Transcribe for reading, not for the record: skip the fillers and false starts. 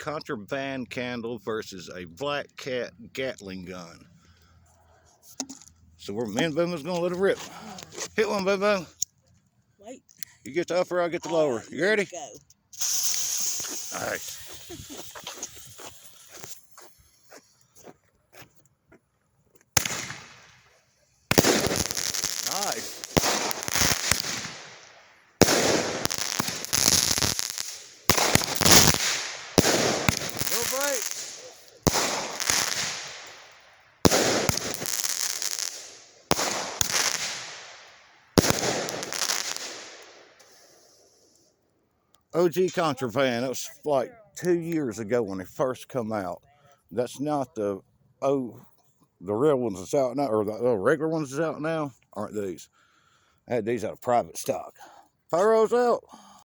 contraband candle versus a black cat gatling gun. So me and Boom was gonna let it rip. Hit one, Boom Boom. Wait. You get the upper, I'll get the lower. Right, You ready? Go. Nice. Nice. No break. OG contraband. That was like 2 years ago when they first come out. That's not the real ones that's out now, or the regular ones that's out now. Aren't these? I had these out of private stock. Pyro's out.